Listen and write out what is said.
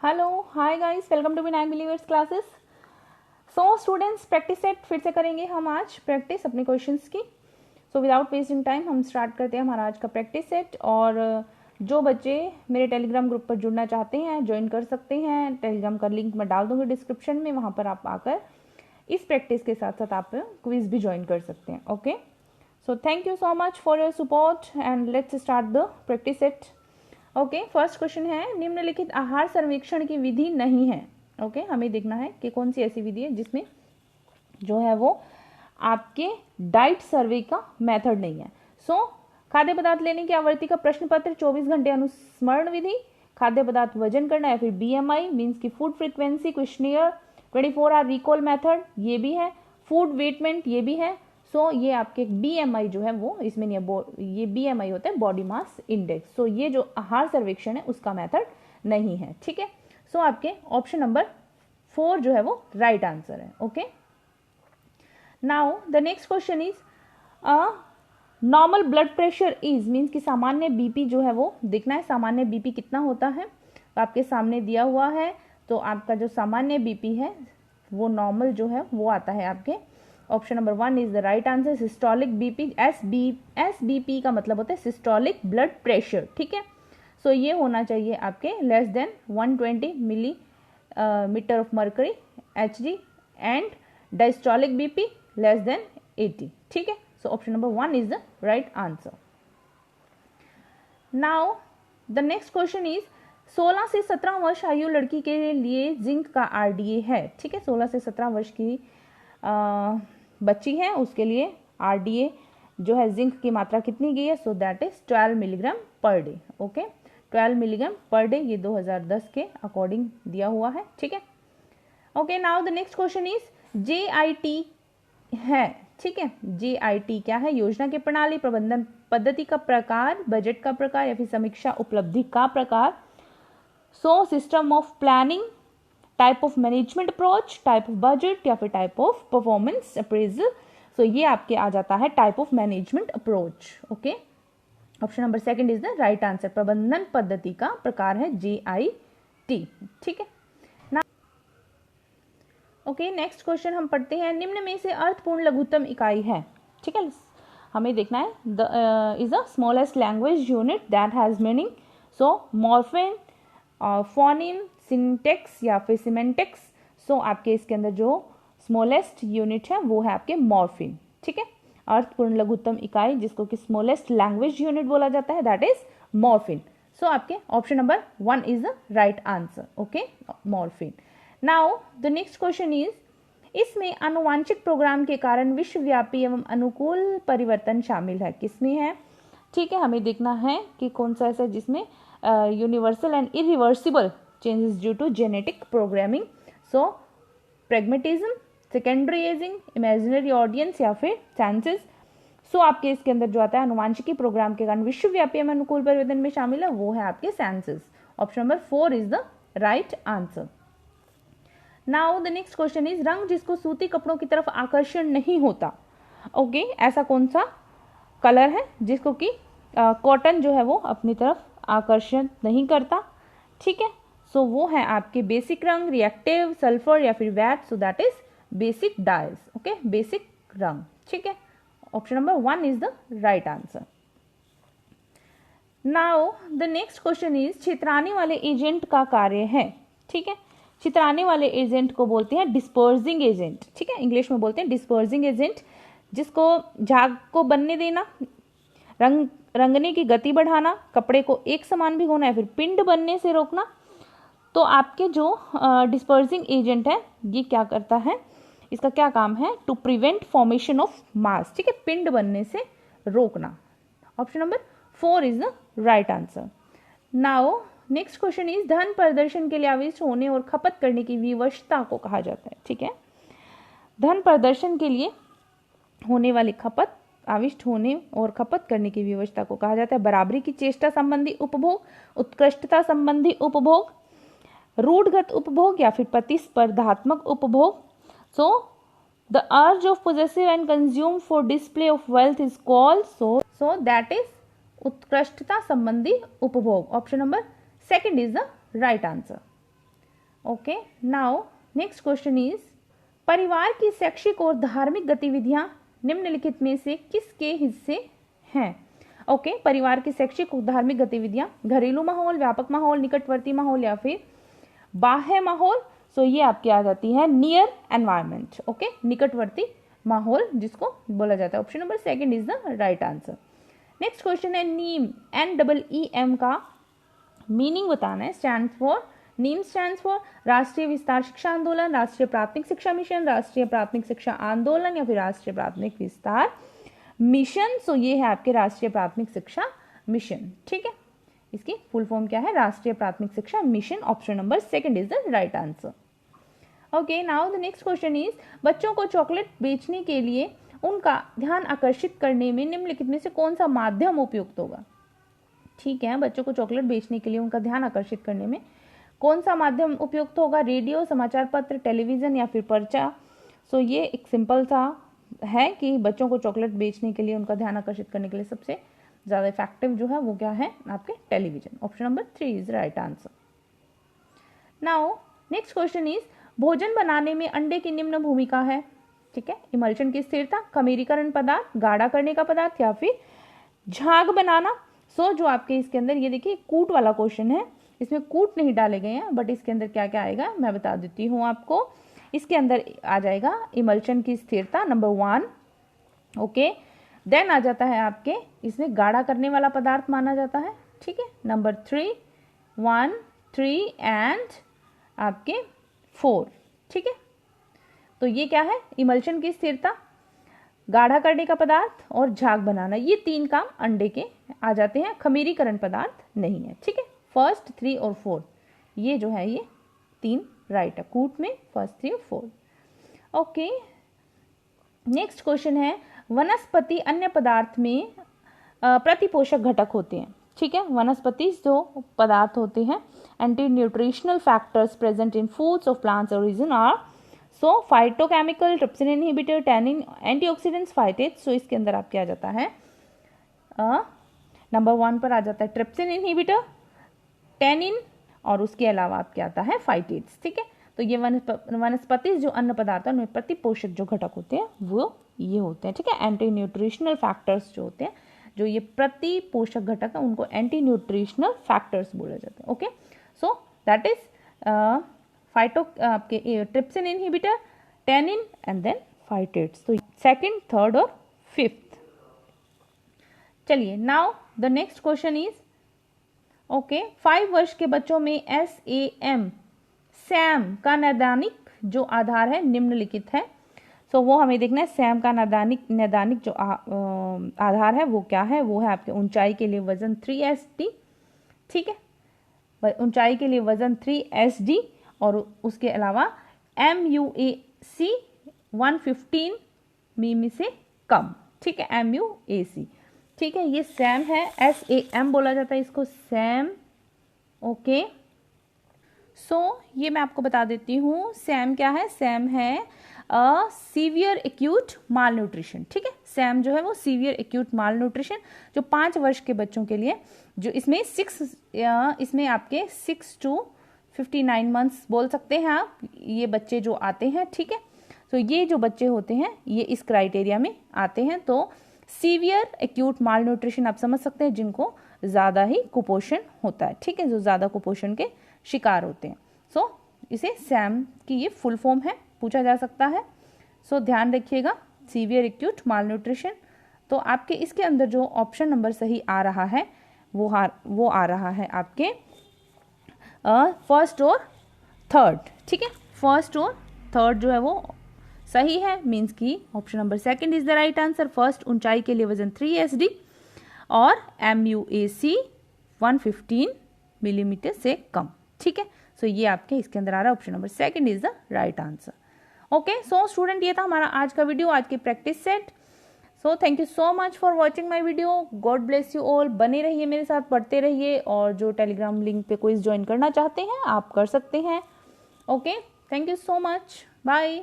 Hello hi guys, welcome to Vinayak believers classes. So students, practice set फिर से करेंगे हम आज प्रैक्टिस अपने क्वेश्चंस की। सो विदाउट वेस्टिंग टाइम हम स्टार्ट करते हैं हमारा आज का प्रैक्टिस सेट। और जो बच्चे मेरे टेलीग्राम ग्रुप पर जुड़ना चाहते हैं ज्वाइन कर सकते हैं। टेलीग्राम का लिंक मैं डाल दूंगी डिस्क्रिप्शन में, वहाँ पर आप आकर इस प्रैक्टिस के साथ साथ आप क्विज भी ज्वाइन कर सकते हैं। Okay, so thank you so much for your support and let's start the practice set. Okay, first question है, निम्नलिखित आहार सर्वेक्षण की विधि नहीं है। ओके, हमें देखना है कि कौन सी ऐसी विधि है जिसमें जो है वो आपके डाइट सर्वे का मेथड नहीं है। सो खाद्य पदार्थ लेने की आवृत्ति का प्रश्न पत्र, 24 घंटे अनुस्मरण विधि, खाद्य पदार्थ वजन करना या फिर बीएमआई मीन्स की food frequency questionnaire, 24 hour recall method ये भी है, फूड वेटमेंट ये भी है। सो ये आपके बीएमआई जो है वो इसमें नहीं है, ये बीएमआई होता है बॉडी मास इंडेक्स। सो ये जो आहार सर्वेक्षण है उसका मेथड नहीं है। ठीक है, सो आपके ऑप्शन नंबर 4 जो है वो राइट आंसर है। Okay, now the next question is normal blood pressure is means कि सामान्य बीपी जो है वो देखना है, सामान्य बीपी कितना होता है तो आपके सामने दिया हुआ है। तो आपका जो सामान्य बीपी है वो नॉर्मल जो है वो आता है आपके option number 1 is the right answer. Systolic BP, SBP का मतलब होता है सिस्टोलिक ब्लड प्रेशर। ठीक है, सो ये होना चाहिए आपके less than 120 millimetre of mercury HG and diastolic BP less than 80। ठीक है, so option number 1 is the right answer. Now the next question is 16 से 17 वर्ष आयु लड़की के लिए जिंक का आरडीए है। ठीक है, 16 से 17 वर्ष की बच्ची है उसके लिए आरडीए जो है जिंक की मात्रा कितनी गई है, सो that is 12 milligram per day. Okay, 12 milligram per day, ये 2010 के अकॉर्डिंग दिया हुआ है। ठीक है, okay, now the next question is JIT है। ठीक है, जेआईटी क्या है? योजना की प्रणाली, प्रबंधन पद्धति का प्रकार, बजट का प्रकार या फिर समीक्षा उपलब्धि का प्रकार। So system of planning, type of management approach, type of budget या फिर टाइप ऑफ परफॉर्मेंस अप्रेजल। सो ये आपके आ जाता है type of management approach. Okay, option number 2 is the right answer. प्रबंधन पद्धति का प्रकार है जेआईटी। ठीक है, ओके, नेक्स्ट क्वेश्चन हम पढ़ते हैं, निम्न में से अर्थपूर्ण लघुत्तम इकाई है। ठीक है, हमें देखना है the is the smallest language unit that has meaning. So morpheme, phoneme, syntax या फिर सिमेंटेक्स। सो आपके इसके अंदर जो स्मॉलेस्ट यूनिट है वो है आपके मॉर्फिम। ठीक है, अर्थपूर्ण लघुत्तम इकाई जिसको कि स्मॉलेस्ट लैंग्वेज यूनिट बोला जाता है दैट इज मॉर्फिन। सो आपके option number 1 is the right answer. Okay, morphine. Now the next question is, इसमें आनुवांशिक प्रोग्राम के कारण विश्वव्यापी एवं अनुकूल परिवर्तन शामिल है, किसमें है? ठीक है, हमें देखना है कि कौन सा ऐसा जिसमें universal and irreversible changes due to genetic programming. So pragmatism, secondary ageing, imaginary audience या फिर सेंसेस। सो आपके इसके अंदर जो आता है आनुवांशिकी प्रोग्राम के कारण विश्वव्यापी एवं अनुकूल परिवर्तन में शामिल है वो है आपके senses. Option number 4 is the right answer. Now the next question is, रंग जिसको सूती कपड़ों की तरफ आकर्षण नहीं होता। ओके, ऐसा कौन सा कलर है जिसको कि कॉटन जो है वो अपनी तरफ आकर्षण नहीं करता? ठीक है, सो वो है आपके बेसिक रंग, रिएक्टिव, सल्फर या फिर vat. So that is basic dyes. Okay, basic रंग। ठीक है, option number 1 is the right answer. Now the next question is, छितराने वाले एजेंट का कार्य है। ठीक है, छितराने वाले एजेंट को बोलते हैं डिस्पर्सिंग एजेंट। ठीक है, इंग्लिश में बोलते हैं डिस्पर्सिंग एजेंट, जिसको झाग को बनने देना, रंगने की गति बढ़ाना, कपड़े को एक समान भिगोना या फिर पिंड बनने से रोकना। तो आपके जो डिस्पर्सिंग एजेंट है ये क्या करता है, इसका क्या काम है? To prevent formation of mass. ठीक है, पिंड बनने से रोकना। Option number 4 is the right answer. Now next question is, धन प्रदर्शन के लिए आविष्ट होने और खपत करने की विवशता को कहा जाता है। ठीक है, धन प्रदर्शन के लिए होने वाली खपत, आविष्ट होने और खपत करने की विवशता को कहा जाता है बराबरी की चेष्टा संबंधी उपभोग, उत्कृष्टता संबंधी उपभोग, रूढ़गत उपभोग या फिर प्रतिस्पर्धात्मक उपभोग। So the urge of possessive and consume for display of wealth is called, so that is उत्कृष्टता संबंधी उपभोग। Option number 2 is the right answer. Okay, now next question is परिवार की शैक्षिक और धार्मिक गतिविधियां निम्नलिखित में से किसके हिस्से हैं? ओके, परिवार की शैक्षिक और धार्मिक गतिविधियां घरेलू माहौल, व्यापक माहौल, निकटवर्ती माहौल या फिर बाह्य माहौल। सो ये आपकी आ जाती है नियर एनवायरमेंट। ओके, निकटवर्ती माहौल जिसको बोला जाता है। Option number second is the right answer. Next question है नीम, NEEM का मीनिंग बताना है। Stand for, Neem stand for राष्ट्रीय विस्तार शिक्षा आंदोलन, राष्ट्रीय प्राथमिक शिक्षा मिशन, राष्ट्रीय प्राथमिक शिक्षा आंदोलन या फिर राष्ट्रीय प्राथमिक विस्तार मिशन। सो ये है आपके राष्ट्रीय प्राथमिक शिक्षा मिशन। ठीक है, इसकी फुल फॉर्म क्या है? राष्ट्रीय प्राथमिक शिक्षा mission. Option number second is the right answer. Okay, now the next question is बच्चों को चॉकलेट बेचने के लिए उनका ध्यान आकर्षित करने में निम्नलिखित में से कौन सा माध्यम उपयुक्त होगा? ठीक है, बच्चों को चॉकलेट बेचने के लिए उनका ध्यान आकर्षित करने में कौन सा माध्यम उपयुक्त होगा? रेडियो, समाचार पत्र, टेलीविजन या फिर पर्चा। सो ये एक सिंपल सा है कि बच्चों को चॉकलेट बेचने के लिए उनका ध्यान आकर्षित करने के लिए सबसे ज्यादा इफेक्टिव जो है वो क्या है? आपके television. Option number 3 is right answer. Now next question is भोजन बनाने में अंडे की निम्न भूमिका है। ठीक है, इमल्शन की स्थिरता, खमीरीकरण पदार्थ, गाढ़ा करने का पदार्थ या फिर झाग बनाना। सो जो आपके इसके अंदर ये देखिए कूट वाला क्वेश्चन है, इसमें कूट नहीं डाले गए हैं, बट इसके अंदर क्या क्या आएगा मैं बता देती हूँ आपको। इसके अंदर आ जाएगा इमल्शन की स्थिरता नंबर 1। ओके, देन आ जाता है आपके इसमें गाढ़ा करने वाला पदार्थ माना जाता है। ठीक है, नंबर 3, 1, 3 एंड आपके 4। ठीक है, तो ये क्या है? इमल्शन की स्थिरता, गाढ़ा करने का पदार्थ और झाग बनाना, ये 3 काम अंडे के आ जाते हैं, खमीरीकरण पदार्थ नहीं है। ठीक है, फर्स्ट 3 और 4 ये जो है ये 3 राइट है कूट में, फर्स्ट 3 और 4। ओके, नेक्स्ट क्वेश्चन है वनस्पति अन्य पदार्थ में प्रतिपोषक घटक होते हैं। ठीक है, वनस्पति जो पदार्थ होते हैं anti nutritional factors present in foods of plants origin are so phytochemical, trypsin inhibitor, tannin, antioxidants, phytates. So इसके अंदर आपके आ जाता है नंबर 1 पर आ जाता है ट्रिप्सिन इनहिबिटर, टैनिन और उसके अलावा आपके आता है फाइटेट्स। ठीक है, तो ये वनस्पति जो अन्न पदार्थ है उनमें प्रतिपोषक जो घटक होते हैं वो ये होते हैं। ठीक है, एंटी न्यूट्रिशनल फैक्टर्स जो होते हैं, जो ये प्रतिपोषक घटक है उनको एंटी न्यूट्रिशनल फैक्टर्स बोले जाते हैं। Okay, so that is phyto आपके trypsin inhibitor, tannin and then phytates. तो सेकंड, थर्ड और फिफ्थ। चलिए, now the next question is okay 5 वर्ष के बच्चों में सैम का नैदानिक जो आधार है निम्नलिखित है। सो वो हमें देखना है सैम का नैदानिक जो आधार है वो क्या है? वो है आपके ऊंचाई के लिए वजन 3sd। ठीक है, ऊंचाई के लिए वजन 3sd और उसके अलावा MUAC 115 मिमी से कम। ठीक है, MUAC। ठीक है, ये सैम है, SAM बोला जाता है इसको, सैम। ओके, सो ये मैं आपको बता देती हूँ सैम क्या है। सैम है सीवियर एक्यूट माल न्यूट्रिशन। ठीक है, सैम जो है वो सीवियर एक्यूट माल न्यूट्रिशन जो 5 वर्ष के बच्चों के लिए, जो इसमें इसमें आपके 6 to 59 मंथ्स बोल सकते हैं आप, ये बच्चे जो आते हैं। ठीक है, तो ये जो बच्चे होते हैं ये इस क्राइटेरिया में आते हैं। तो सीवियर एक्यूट माल न्यूट्रिशन आप समझ सकते हैं जिनको ज़्यादा ही कुपोषण होता है। ठीक है, जो ज़्यादा कुपोषण के शिकार होते हैं। सो इसे सैम की ये फुल फॉर्म है, पूछा जा सकता है। सो ध्यान रखिएगा, सीवियर एक्यूट माल न्यूट्रिशन। तो आपके इसके अंदर जो ऑप्शन नंबर सही आ रहा है वो आ रहा है आपके फर्स्ट और थर्ड। ठीक है, फर्स्ट और थर्ड जो है वो सही है, मीन्स की option number second is the right answer. First ऊंचाई के लिए वजन 3sd और MUAC 115 मिलीमीटर से कम। ठीक है, सो ये आपके इसके अंदर आ रहा है, option number second is the right answer. Okay, so student ये था हमारा आज का वीडियो, आज की practice set. So thank you so much for watching my video. God bless you all. बने रहिए मेरे साथ, पढ़ते रहिए, और जो टेलीग्राम लिंक पे क्विज ज्वाइन करना चाहते हैं आप कर सकते हैं। Okay, thank you so much, bye.